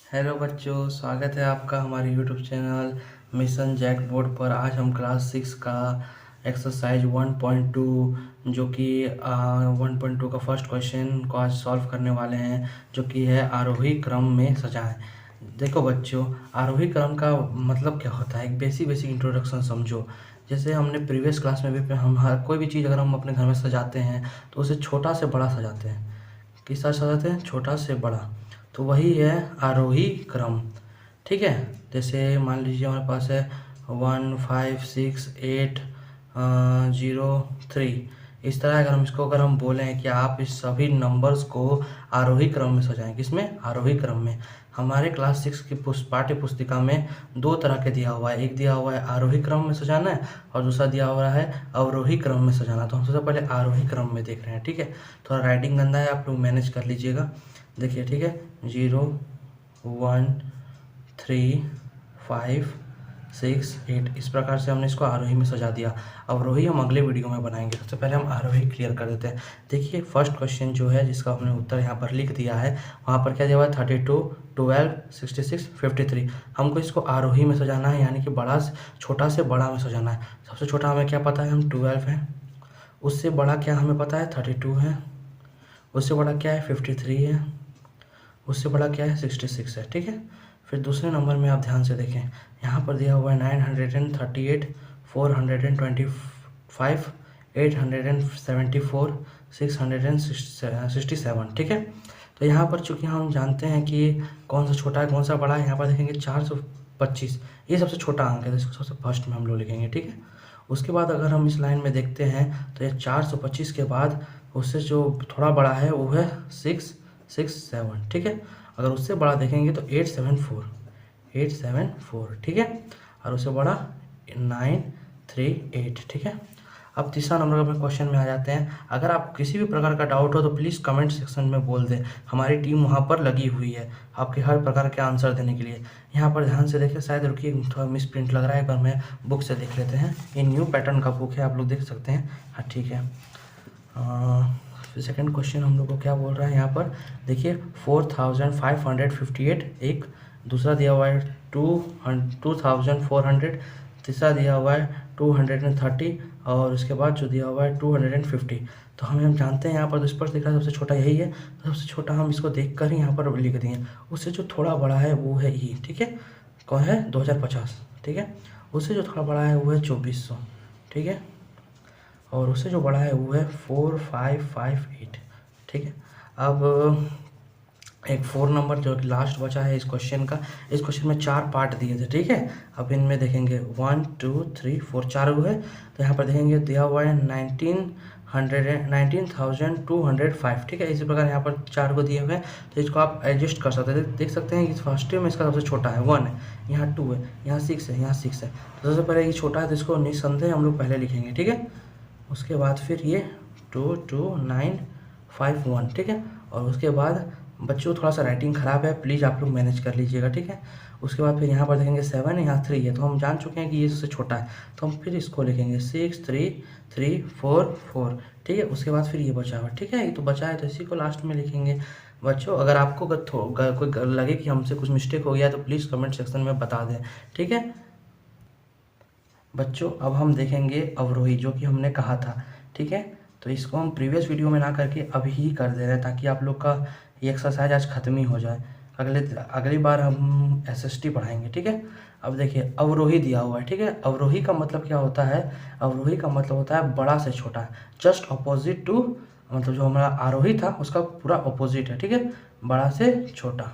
Hello बच्चों, स्वागत है आपका हमारे YouTube channel mission JAC board पर। आज हम क्लास 6 का एक्सरसाइज 1.2 जो कि 1.2 का फर्स्ट क्वेश्चन को आज सॉल्व करने वाले हैं, जो कि है आरोही क्रम में सजाएं। देखो बच्चों, आरोही क्रम का मतलब क्या होता है, एक बेसिक इंट्रोडक्शन समझो। जैसे हमने प्रीवियस क्लास में भी हम हर कोई भी चीज़ अगर हम अपने घर में सजाते हैं तो उसे छोटा से बड़ा सजाते हैं। किस तरह सजाते हैं? छोटा से बड़ा। तो वही है आरोही क्रम। ठीक है, जैसे मान लीजिए हमारे पास है 1 5 6 8 0 3। इस तरह अगर हम बोलें कि आप इस सभी नंबर्स को आरोही क्रम में सजाएं। किसमें? आरोही क्रम में। हमारे क्लास 6 की पाठ्य पुस्तिका में दो तरह के दिया हुआ है, एक दिया हुआ है आरोही क्रम में सजाना है और दूसरा दिया हुआ है अवरोही क्रम में सजाना। तो हम सबसे पहले आरोही क्रम में देख रहे हैं। ठीक है, थोड़ा राइटिंग गंदा है, आप लोग मैनेज कर लीजिएगा। देखिए, ठीक है, 0 1 3 5 6 8, इस प्रकार से हमने इसको आरोही में सजा दिया। अवरोही हम अगले वीडियो में बनाएंगे। सबसे पहले हम आरोही क्लियर कर देते हैं। देखिए, फर्स्ट क्वेश्चन जो है जिसका हमने उत्तर यहाँ पर लिख दिया है, वहाँ पर क्या दिया हुआ है? 32 12 66 53। हमको इसको आरोही में सजाना है, यानी कि छोटा से बड़ा में सजाना है। सबसे छोटा हमें क्या पता है? हम 12 है। उससे बड़ा क्या हमें पता है? 32 है। उससे बड़ा क्या है? 53 है। उससे बड़ा क्या है? 66 है। ठीक है, फिर दूसरे नंबर में आप ध्यान से देखें, यहाँ पर दिया हुआ है 938 425 874 667। ठीक है, तो यहाँ पर चूंकि हम जानते हैं कि कौन सा छोटा है कौन सा बड़ा है, यहाँ पर देखेंगे 425, ये सबसे छोटा अंक है, तो इसको सबसे फर्स्ट में हम लोग लिखेंगे। ठीक है, उसके बाद अगर हम इस लाइन में देखते हैं तो ये 425 के बाद उससे जो थोड़ा बड़ा है वो है 667। ठीक है, अगर उससे बड़ा देखेंगे तो 874। ठीक है, और उससे बड़ा 938। ठीक है, अब तीसरा नंबर के क्वेश्चन में आ जाते हैं। अगर आप किसी भी प्रकार का डाउट हो तो प्लीज़ कमेंट सेक्शन में बोल दें, हमारी टीम वहाँ पर लगी हुई है आपके हर प्रकार के आंसर देने के लिए। यहाँ पर ध्यान से देखें, शायद रुकिए थोड़ा मिस प्रिंट लग रहा है, एक बार मैं बुक से देख लेते हैं। ये न्यू पैटर्न का बुक है, आप लोग देख सकते हैं। हाँ ठीक है, सेकेंड क्वेश्चन हम लोग को क्या बोल रहा है यहाँ पर? देखिए, 4558 एक, दूसरा दिया हुआ है 2400, तीसरा दिया हुआ है 230 और उसके बाद जो दिया हुआ है 250। तो हम जानते हैं यहाँ पर स्पष्ट दिख रहा है सबसे छोटा यही है, तो सबसे छोटा हम इसको देख कर ही यहाँ पर लिख दिए। उससे जो थोड़ा बड़ा है वो है ई। ठीक है, कौन है? 2050। ठीक है, उससे जो थोड़ा बड़ा है वो है 2400। ठीक है, और उससे जो बड़ा है वो है 4558। ठीक है, अब एक 4 नंबर जो लास्ट बचा है इस क्वेश्चन का। इस क्वेश्चन में 4 पार्ट दिए थे। ठीक है, अब इनमें देखेंगे 1 2 3 4 4 हुए, तो यहाँ पर देखेंगे दिया हुआ है 19,205। ठीक है, इसी प्रकार यहाँ पर 4 को दिए हुए हैं, तो इसको आप एडजस्ट कर सकते हैं। देख सकते हैं कि फर्स्ट में इसका सबसे छोटा है 1 है, यहाँ 2 है, यहाँ 6 है, यहाँ 6 है। तो सबसे पहले ये छोटा है तो इसको निस्संदेह हम लोग पहले लिखेंगे। ठीक है, उसके बाद फिर ये 22951। ठीक है, और उसके बाद बच्चों थोड़ा सा राइटिंग ख़राब है, प्लीज़ आप लोग मैनेज कर लीजिएगा। ठीक है, उसके बाद फिर यहाँ पर देखेंगे 7 है, यहाँ 3 है, तो हम जान चुके हैं कि ये सबसे छोटा है, तो हम फिर इसको लिखेंगे 6 3 3 4 4। ठीक है, उसके बाद फिर ये बचा हुआ। ठीक है, ये तो बचा है तो इसी को लास्ट में लिखेंगे। बच्चों अगर आपको कोई लगे कि हमसे कुछ मिस्टेक हो गया है तो प्लीज़ कमेंट सेक्शन में बता दें। ठीक है बच्चों, अब हम देखेंगे अवरोही, जो कि हमने कहा था। ठीक है, तो इसको हम प्रीवियस वीडियो में ना करके अभी ही कर दे रहे हैं, ताकि आप लोग का ये एक्सरसाइज आज ख़त्म ही हो जाए। अगली बार हम एसएसटी पढ़ाएंगे। ठीक है, अब देखिए अवरोही दिया हुआ है। ठीक है, अवरोही का मतलब क्या होता है? अवरोही का मतलब होता है बड़ा से छोटा, जस्ट अपोजिट टू, मतलब जो हमारा आरोही था उसका पूरा अपोजिट है। ठीक है, बड़ा से छोटा,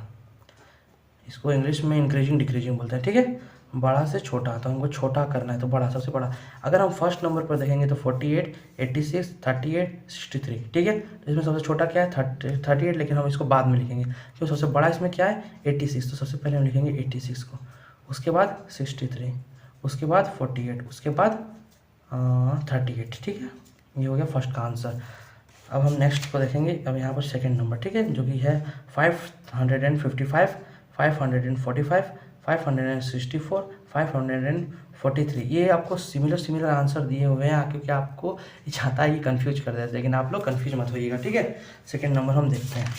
इसको इंग्लिश में इंक्रीजिंग डिक्रीजिंग बोलते हैं। ठीक है, बड़ा से छोटा, तो हमको छोटा करना है तो बड़ा, सबसे बड़ा। अगर हम फर्स्ट नंबर पर देखेंगे तो 48 86 38 63। ठीक है, तो इसमें सबसे छोटा क्या है? 38, लेकिन हम इसको बाद में लिखेंगे क्योंकि सबसे बड़ा इसमें क्या है? 86, तो सबसे पहले हम लिखेंगे 86 को, उसके बाद 63, उसके बाद 48, उसके बाद 38। ठीक है, ये हो गया फर्स्ट का आंसर। अब हम नेक्स्ट को देखेंगे। अब यहाँ पर सेकेंड नंबर, ठीक है, जो कि है 555 545 564 543। ये आपको सिमिलर आंसर दिए हुए हैं क्योंकि आपको ये चाहता है कि कंफ्यूज कर देते, लेकिन आप लोग कंफ्यूज मत होइएगा। ठीक है, सेकेंड नंबर हम देखते हैं।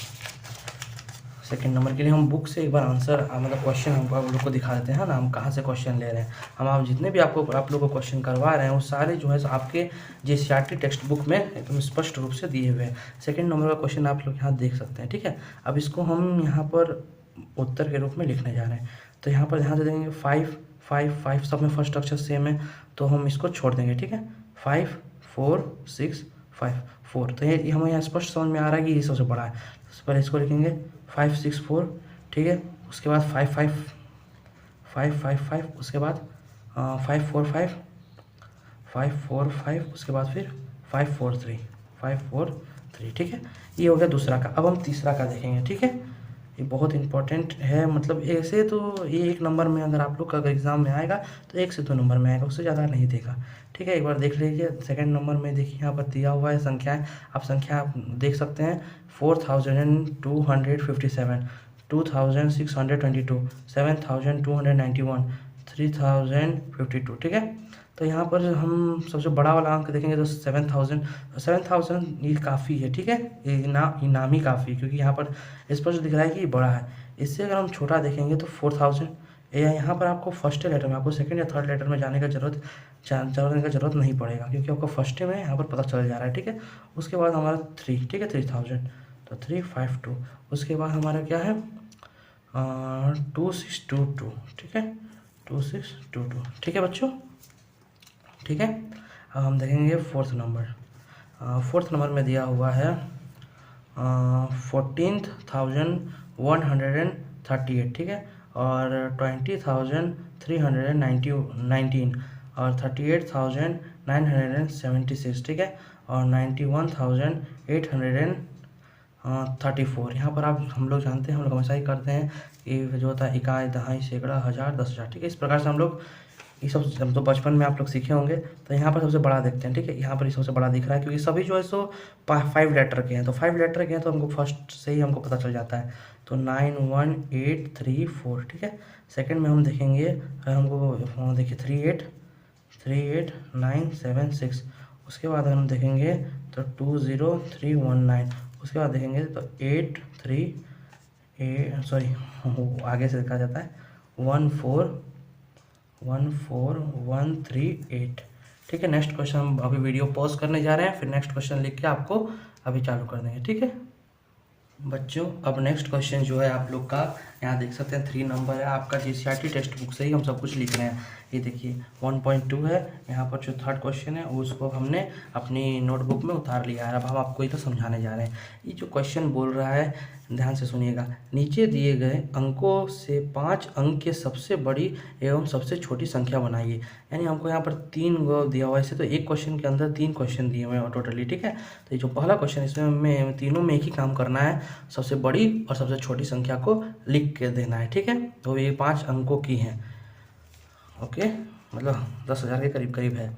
सेकंड नंबर के लिए हम बुक से एक बार आंसर मतलब क्वेश्चन हमको आप लोग को दिखा देते हैं ना, हम कहाँ से क्वेश्चन ले रहे हैं। हम आप जितने भी आप लोग को क्वेश्चन करवा रहे हैं वो सारे जो है आपके JCERT टेक्स्ट बुक में एकदम स्पष्ट रूप से दिए हुए हैं। सेकंड नंबर का क्वेश्चन आप लोग यहाँ देख सकते हैं, ठीक है। अब इसको हम यहाँ पर उत्तर के रूप में लिखने जा रहे हैं। तो यहाँ पर ध्यान से देंगे 5 5 5 सब में फर्स्ट अक्षर सेम है, तो हम इसको छोड़ देंगे, ठीक है। 5 4 6 5 4, तो ये हमें यहाँ स्पष्ट समझ में आ रहा है कि ये सबसे बड़ा है। सबसे पहले इसको लिखेंगे 5 6 4, ठीक है। उसके बाद 5 5 5 5 5, उसके बाद 5 4 5 5 4 5, उसके बाद फिर 5 4 3 5 4 3, ठीक है। ये हो गया दूसरा का। अब हम तीसरा का देखेंगे, ठीक है। ये बहुत इंपॉर्टेंट है, मतलब ऐसे तो ये 1 नंबर में अगर आप लोग का अगर एग्ज़ाम में आएगा तो 1 से 2 नंबर में आएगा, उससे ज़्यादा नहीं देगा, ठीक है। एक बार देख लीजिए। सेकंड नंबर में देखिए यहाँ पर दिया हुआ है संख्याएं, आप संख्या आप देख सकते हैं 4257, 2622, 7291, 3052, ठीक है। तो यहाँ पर हम सबसे बड़ा वाला अंक देखेंगे तो 7000 ये काफ़ी है, ठीक है। ये इनाम ही काफ़ी है, क्योंकि यहाँ पर स्पष्ट दिख रहा है कि ये बड़ा है। इससे अगर हम छोटा देखेंगे तो 4000, या यहाँ पर आपको फर्स्ट लेटर में, आपको सेकंड या थर्ड लेटर में जाने का जरूरत नहीं पड़ेगा, क्योंकि आपको फर्स्ट में यहाँ पर पता चल जा रहा है, ठीक है। उसके बाद हमारा 3, ठीक है, 3000, तो 352। उसके बाद हमारा क्या है 2622, ठीक है, 2622, ठीक है बच्चों, ठीक है। अब हम देखेंगे फोर्थ नंबर में दिया हुआ है 14,138, ठीक है, और 20,319 और 38,976, ठीक है, और 91,834। यहाँ पर आप हम लोग जानते हैं, हम लोग हमेशा ही करते हैं कि जो होता है इकाई, दहाई, सैकड़ा, हज़ार, 10,000, ठीक है। इस प्रकार से हम लोग ये सब जब तो बचपन में आप लोग सीखे होंगे। तो यहाँ पर सबसे बड़ा देखते हैं, ठीक है। यहाँ पर ये सबसे बड़ा दिख रहा है, क्योंकि सभी जो है सो 5 लेटर के हैं, तो 5 लेटर के हैं तो हमको फर्स्ट से ही हमको पता चल जाता है। तो 91834, ठीक है। सेकंड में हम देखेंगे, हमको देखिए 38976। उसके बाद अगर हम देखेंगे तो 20319। उसके बाद देखेंगे तो आगे से देखा जाता है 14138, ठीक है। नेक्स्ट क्वेश्चन हम अभी वीडियो पॉज करने जा रहे हैं, फिर नेक्स्ट क्वेश्चन लिख के आपको अभी चालू कर देंगे, ठीक है बच्चों। अब नेक्स्ट क्वेश्चन जो है आप लोग का यहाँ देख सकते हैं 3 नंबर है, आपका JCERT टेक्स्ट बुक से ही हम सब कुछ लिख रहे हैं। ये देखिए 1.2 है, यहाँ पर जो थर्ड क्वेश्चन है उसको हमने अपनी नोटबुक में उतार लिया है। अब हम आपको ये तो समझाने जा रहे हैं। ये जो क्वेश्चन बोल रहा है, ध्यान से सुनिएगा। नीचे दिए गए अंकों से 5 अंक के सबसे बड़ी एवं सबसे छोटी संख्या बनाइए। यानी हमको यहाँ पर 3 दिया हुआ है। ऐसे तो एक क्वेश्चन के अंदर 3 क्वेश्चन दिए हुए हैं टोटली, ठीक है। तो ये जो पहला क्वेश्चन, इसमें हमें तीनों में एक ही काम करना है, सबसे बड़ी और सबसे छोटी संख्या को लिख के देना है, ठीक है। तो ये 5 अंकों की हैं, ओके, मतलब 10,000 के करीब करीब है।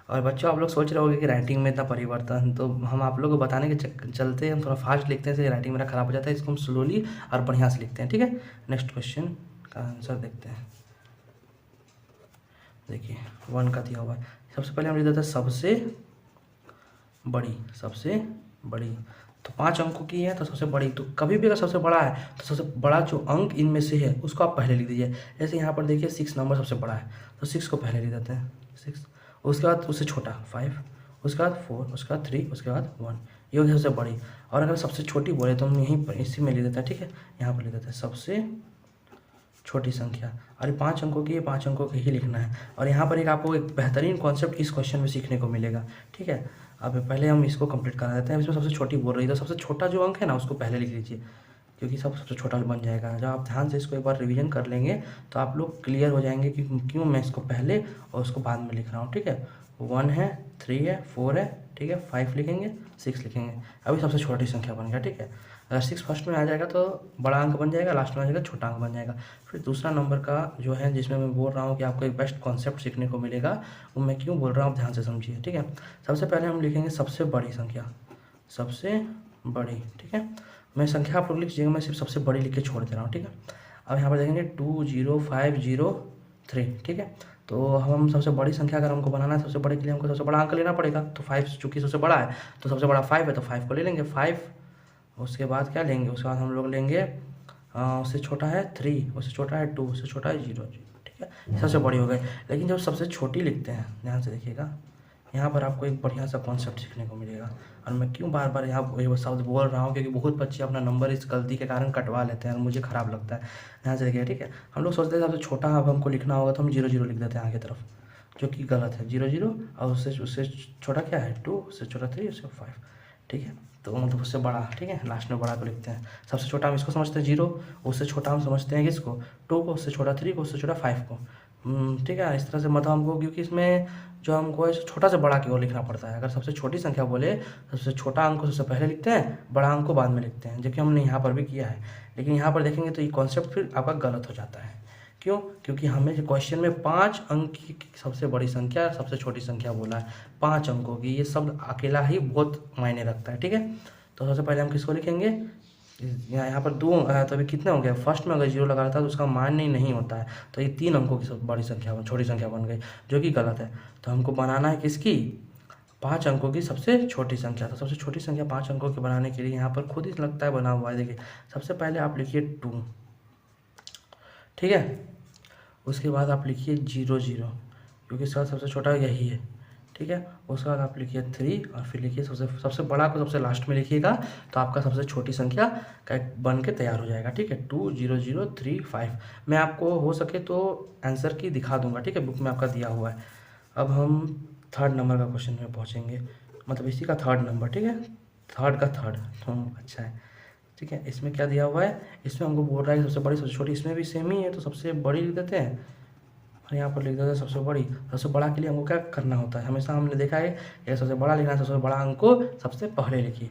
और बच्चों आप लोग सोच रहे होंगे कि राइटिंग में इतना परिवर्तन, तो हम आप लोगों को बताने के चलते हम थोड़ा फास्ट लिखते हैं, इसलिए राइटिंग मेरा ख़राब हो जाता है। इसको हम स्लोली और बढ़िया से लिखते हैं, ठीक है। नेक्स्ट क्वेश्चन का आंसर देखते हैं। देखिए 1 का दिया हुआ है। सबसे पहले हम लिख देते हैं सबसे बड़ी, तो 5 अंकों की है तो सबसे बड़ी। तो कभी भी अगर सबसे बड़ा है तो सबसे बड़ा जो अंक इनमें से है उसको आप पहले लिख दीजिए। जैसे यहाँ पर देखिए 6 नंबर सबसे बड़ा है, तो 6 को पहले लिख देते हैं, 6। उसके बाद उससे छोटा 5, उसके बाद 4, उसके बाद 3, उसके बाद 1। ये हो गया सबसे बड़ी। और अगर सबसे छोटी बोले तो हम यहीं पर इसी में लिख देते हैं, ठीक है। यहाँ पर लिख देते हैं सबसे छोटी संख्या। और ये 5 अंकों की, ये 5 अंकों की ही लिखना है। और यहाँ पर एक आपको एक बेहतरीन कॉन्सेप्ट इस क्वेश्चन में सीखने को मिलेगा, ठीक है। अब पहले हम इसको कंप्लीट करा देते हैं। इसमें सबसे छोटी बोल रही है, तो सबसे छोटा जो अंक है ना उसको पहले लिख लीजिए, क्योंकि सबसे छोटा बन जाएगा। जब आप ध्यान से इसको एक बार रिवीजन कर लेंगे तो आप लोग क्लियर हो जाएंगे कि क्यों मैं इसको पहले और उसको बाद में लिख रहा हूँ, ठीक है। 1 है, 3 है, 4 है, ठीक है, 5 लिखेंगे, 6 लिखेंगे। अभी सबसे छोटी संख्या बन गया, ठीक है। अगर 6 फर्स्ट में आ जाएगा तो बड़ा अंक बन जाएगा, लास्ट में आ जाएगा छोटा अंक बन जाएगा। फिर दूसरा नंबर का जो है, जिसमें मैं बोल रहा हूँ कि आपको एक बेस्ट कॉन्सेप्ट सीखने को मिलेगा, वो मैं क्यों बोल रहा हूँ, ध्यान से समझिए, ठीक है। सबसे पहले हम लिखेंगे सबसे बड़ी संख्या, सबसे बड़ी, ठीक है। मैं संख्या आप लोग लिख लीजिएगा, मैं सिर्फ सबसे बड़ी लिख के छोड़ दे रहा हूँ, ठीक है। अब यहाँ पर देखेंगे 20503, ठीक है। तो हम सबसे बड़ी संख्या अगर हमको बनाना है, सबसे बड़े के लिए हमको सबसे बड़ा अंक लेना पड़ेगा। तो 5 चूँकि सबसे बड़ा है तो सबसे बड़ा 5 है, तो 5 को ले लेंगे 5। उसके बाद क्या लेंगे, उसके बाद हम लोग लेंगे उससे छोटा है 3, उससे छोटा है 2, उससे छोटा है 0, ठीक है, सबसे बड़ी हो गई। लेकिन जब सबसे छोटी लिखते हैं, ध्यान से देखिएगा, यहाँ पर आपको एक बढ़िया सा कॉन्सेप्ट सीखने को मिलेगा। और मैं क्यों बार बार यहाँ ये शब्द बोल रहा हूँ, क्योंकि बहुत बच्चे अपना नंबर इस गलती के कारण कटवा लेते हैं और मुझे ख़राब लगता है। ध्यान से देखिए, ठीक है, हम लोग सोचते हैं सबसे छोटा अब हमको लिखना होगा तो हम 0 0 लिख देते हैं आगे तरफ, जो कि गलत है। 0 0 और उससे छोटा क्या है 2, उससे छोटा 3, उससे 5, ठीक है, तो मतलब उससे बड़ा, ठीक है, लास्ट में बड़ा को लिखते हैं। सबसे छोटा हम इसको समझते हैं 0, उससे छोटा हम समझते हैं किसको 2 को, उससे छोटा 3 को, उससे छोटा 5 को, ठीक है। इस तरह से मतलब हमको, क्योंकि इसमें जो हमको है छोटा से बड़ा की ओर लिखना पड़ता है। अगर सबसे छोटी संख्या बोले सबसे छोटा अंक को सबसे पहले लिखते हैं, बड़ा अंक को बाद में लिखते हैं, जो कि हमने यहाँ पर भी किया है। लेकिन यहाँ पर देखेंगे तो ये कॉन्सेप्ट फिर आपका गलत हो जाता है। क्यों? क्योंकि हमें क्वेश्चन में 5 अंक की सबसे बड़ी संख्या, सबसे छोटी संख्या बोला है, 5 अंकों की, ये शब्द अकेला ही बहुत मायने रखता है, ठीक है। तो सबसे पहले हम किसको लिखेंगे, यहाँ पर 2, तो अभी कितने हो गए, फर्स्ट में अगर 0 लगा रहता है तो उसका मान नहीं होता है, तो ये 3 अंकों की सब बड़ी संख्या, छोटी संख्या बन गई, जो कि गलत है। तो हमको बनाना है किसकी, 5 अंकों की सबसे छोटी संख्या। तो सबसे छोटी संख्या 5 अंकों की बनाने के लिए यहाँ पर खुद ही लगता है बना हुआ है, देखिए सबसे पहले आप लिखिए 2, ठीक है, उसके बाद आप लिखिए 0 0, क्योंकि इसका सबसे छोटा यही है, ठीक है। उसके बाद आप लिखिए 3 और फिर लिखिए सबसे बड़ा को सबसे लास्ट में लिखिएगा, तो आपका सबसे छोटी संख्या का बन के तैयार हो जाएगा, ठीक है। 2 0 0 3 5। मैं आपको हो सके तो आंसर की दिखा दूंगा, ठीक है, बुक में आपका दिया हुआ है। अब हम 3rd नंबर का क्वेश्चन में पहुँचेंगे, मतलब इसी का 3rd नंबर, ठीक है, 3rd का 3rd, तो अच्छा है, ठीक है। इसमें क्या दिया हुआ है, इसमें हमको बोल रहा है कि सबसे बड़ी सबसे छोटी, इसमें भी सेम ही है, तो सबसे बड़ी लिख देते हैं और यहाँ पर लिख देते हैं सबसे बड़ी। सबसे बड़ा के लिए हमको क्या करना होता है, हमेशा हमने देखा है ये सबसे बड़ा लिखना है, सबसे बड़ा अंक को सबसे पहले लिखिए,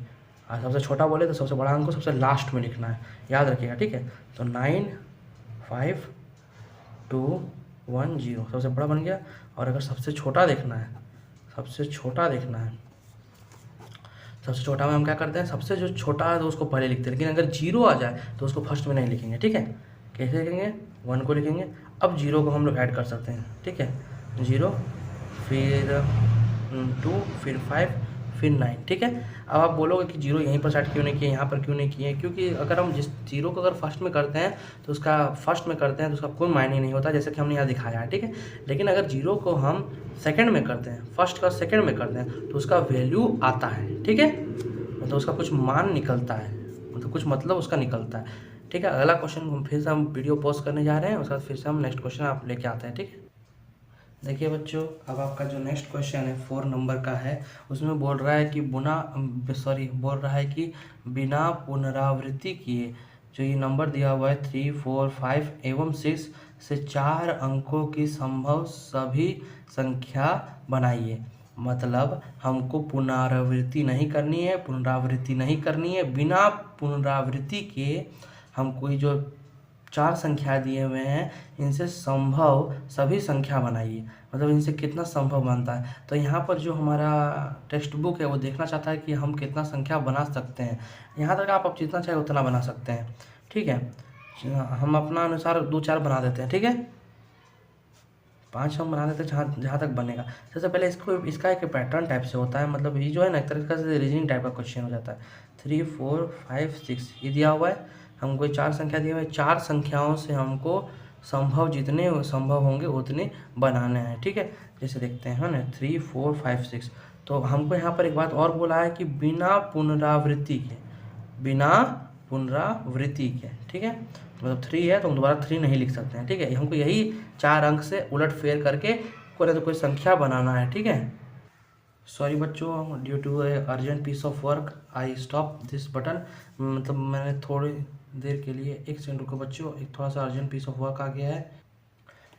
और सबसे छोटा बोले तो सबसे बड़ा अंक को सबसे लास्ट में लिखना है, याद रखिएगा, ठीक है। तो 9 5 2 1 0 सबसे बड़ा बन गया। और अगर सबसे छोटा देखना है, सबसे छोटा देखना है, सबसे छोटा में हम क्या करते हैं, सबसे जो छोटा है तो उसको पहले लिखते हैं, लेकिन अगर 0 आ जाए तो उसको फर्स्ट में नहीं लिखेंगे, ठीक है। कैसे लिखेंगे, 1 को लिखेंगे, अब 0 को हम लोग ऐड कर सकते हैं, ठीक है, 0 फिर 2 फिर 5 फिर 9, ठीक है। अब आप बोलोगे कि 0 यहीं पर सेट क्यों नहीं किए, यहाँ पर क्यों नहीं किए, क्योंकि अगर हम जिस 0 को अगर फर्स्ट में करते हैं तो उसका फर्स्ट में करते हैं तो उसका कोई मायने नहीं होता, जैसे कि हमने यहाँ दिखाया है, ठीक है। लेकिन अगर 0 को हम सेकंड में करते हैं, फर्स्ट का सेकंड में करते हैं, तो उसका वैल्यू आता है, ठीक है, मतलब उसका कुछ मान निकलता है, मतलब कुछ मतलब उसका निकलता है, ठीक है। अगला क्वेश्चन फिर से हम वीडियो पॉज करने जा रहे हैं, उसके बाद फिर से हम नेक्स्ट क्वेश्चन आप लेके आते हैं, ठीक है। देखिए बच्चों, अब आपका जो नेक्स्ट क्वेश्चन है 4 नंबर का है, उसमें बोल रहा है कि बोल रहा है कि बिना पुनरावृत्ति किए जो ये नंबर दिया हुआ है 3 4 5 एवं 6 से 4 अंकों की संभव सभी संख्या बनाइए। मतलब हमको पुनरावृत्ति नहीं करनी है, बिना पुनरावृत्ति के हम कोई जो 4 संख्या दिए हुए हैं इनसे संभव सभी संख्या बनाइए, मतलब इनसे कितना संभव बनता है। तो यहाँ पर जो हमारा टेक्स्ट बुक है वो देखना चाहता है कि हम कितना संख्या बना सकते हैं। यहाँ तक आप जितना चाहे उतना बना सकते हैं, ठीक है। हम अपना अनुसार 2 4 बना देते हैं, ठीक है, 5 हम बना देते हैं जहाँ तक बनेगा। सबसे पहले इसका एक पैटर्न टाइप से होता है, मतलब ये जो है ना एक तरीके से रीजनिंग टाइप का क्वेश्चन हो जाता है। 3 4 5 6 ये दिया हुआ है, हमको 4 संख्या दिए हुए, 4 संख्याओं से हमको जितने संभव होंगे उतने बनाने हैं, ठीक है। जैसे देखते हैं ना 3 4 5 6, तो हमको यहाँ पर एक बात और बोला है कि बिना पुनरावृत्ति के, ठीक है, मतलब 3 है तो हम दोबारा 3 नहीं लिख सकते हैं, ठीक है। हमको यही 4 अंक से उलट फेर करके कोई संख्या बनाना है, ठीक है। सॉरी बच्चों, due to urgent piece of work I stop this button, मतलब मैंने थोड़ी देर के लिए, 1 सेकंड रुको बच्चों, एक थोड़ा सा अर्जेंट पीस ऑफ वर्क आ गया है,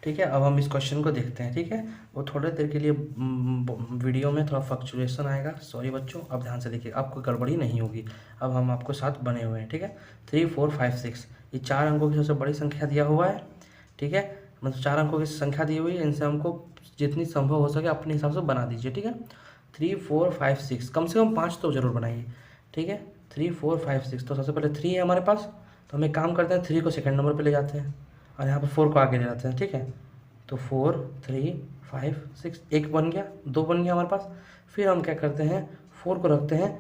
ठीक है। अब हम इस क्वेश्चन को देखते हैं, ठीक है। वो थोड़ी देर के लिए वीडियो में थोड़ा फ्लक्चुएशन आएगा, सॉरी बच्चों। अब ध्यान से देखिए, आपको गड़बड़ी नहीं होगी, अब हम आपको साथ बने हुए हैं, ठीक है। 3 4 5 6 ये 4 अंकों की सबसे बड़ी संख्या दिया हुआ है, ठीक है, मतलब 4 अंकों की संख्या दी हुई है, इनसे हमको जितनी संभव हो सके अपने हिसाब से बना दीजिए, ठीक है। 3 4 5 6 कम से कम 5 तो जरूर बनाइए, ठीक है। 3 4 5 6, तो सबसे पहले 3 है हमारे पास, तो हम एक काम करते हैं 3 को सेकंड नंबर पे ले जाते हैं और यहाँ पर 4 को आगे ले जाते हैं, ठीक है। तो 4 3 5 6 1 बन गया, 2 बन गया हमारे पास। फिर हम क्या करते हैं, 4 को रखते हैं,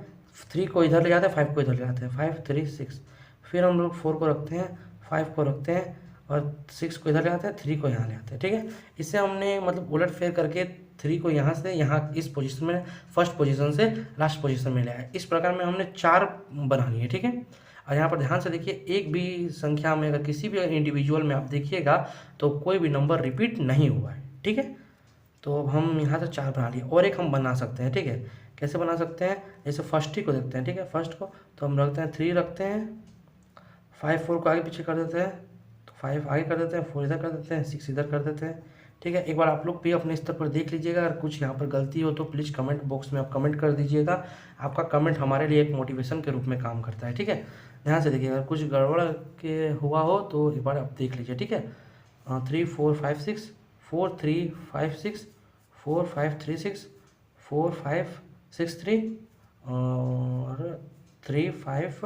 3 को इधर ले जाते हैं, 5 को इधर ले जाते हैं, 5 3 6। फिर हम लोग 4 को रखते हैं, 5 को रखते हैं और 6 को इधर ले आते हैं, 3 को यहाँ ले आते हैं, ठीक है। इसे हमने मतलब उलट फेर करके 3 को यहाँ से यहाँ इस पोजीशन में, फर्स्ट पोजीशन से लास्ट पोजीशन में ले आए। इस प्रकार में हमने 4 बना लिए, ठीक है। और यहाँ पर ध्यान से देखिए, एक भी संख्या में अगर किसी भी इंडिविजुअल में आप देखिएगा तो कोई भी नंबर रिपीट नहीं हुआ है, ठीक है। तो अब हम यहाँ से 4 बना लिए, और एक हम बना सकते हैं, ठीक है। कैसे बना सकते हैं, जैसे फर्स्ट ही को देखते हैं, ठीक है। फर्स्ट को तो हम रखते हैं 3 रखते हैं, 5 4 को आगे पीछे कर देते हैं, तो 5 आगे कर देते हैं, 4 इधर कर देते हैं, 6 इधर कर देते हैं, ठीक है। एक बार आप लोग भी अपने स्तर पर देख लीजिएगा, अगर कुछ यहाँ पर गलती हो तो प्लीज़ कमेंट बॉक्स में आप कमेंट कर दीजिएगा। आपका कमेंट हमारे लिए एक मोटिवेशन के रूप में काम करता है, ठीक है। ध्यान से देखिए, अगर कुछ गड़बड़ के हुआ हो तो एक बार आप देख लीजिए, ठीक है। 3 4 5 6 4 3 5 6 4 5 3 6 4 5 6 3 और 3 5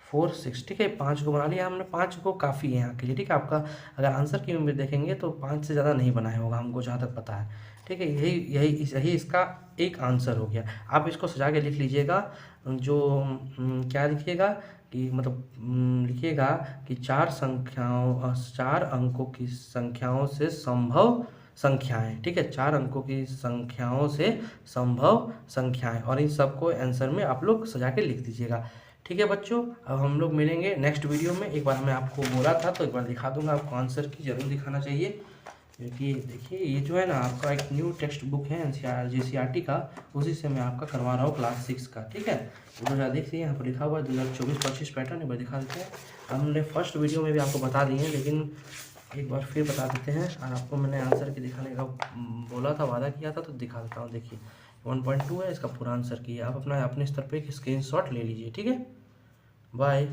4 6, ठीक है। 5 को बना लिया हमने, 5 को काफ़ी है यहाँ के लिए, ठीक है। आपका अगर आंसर की उम्मीद देखेंगे तो 5 से ज़्यादा नहीं बनाया होगा, हमको जहाँ तक पता है, ठीक है। यही इसका एक आंसर हो गया। आप इसको सजा के लिख लीजिएगा, जो क्या लिखिएगा कि मतलब लिखिएगा कि 4 अंकों की संख्याओं से संभव संख्याएं, ठीक है। 4 अंकों की संख्याओं से संभव संख्याएं, और इन सबको आंसर में आप लोग सजा के लिख दीजिएगा, ठीक है बच्चों। अब हम लोग मिलेंगे नेक्स्ट वीडियो में। एक बार मैं आपको बोला था तो एक बार दिखा दूंगा, आपको आंसर की जरूर दिखाना चाहिए, क्योंकि देखिए ये जो है ना आपका एक न्यू टेक्स्ट बुक है JCRT का, उसी से मैं आपका करवा रहा हूँ क्लास 6 का, ठीक है। तो देखिए यहाँ पर लिखा हुआ है 2024-25 पैटर्न, एक बार दिखा देते हैं। हमने फर्स्ट वीडियो में भी आपको बता दिए हैं, लेकिन एक बार फिर बता देते हैं। और आपको मैंने आंसर की दिखाने का बोला था, वादा किया था, तो दिखा देता हूँ। देखिए 1.2 है इसका पूरा आंसर की, आप अपने स्तर पर एक स्क्रीनशॉट ले लीजिए, ठीक है। बाय।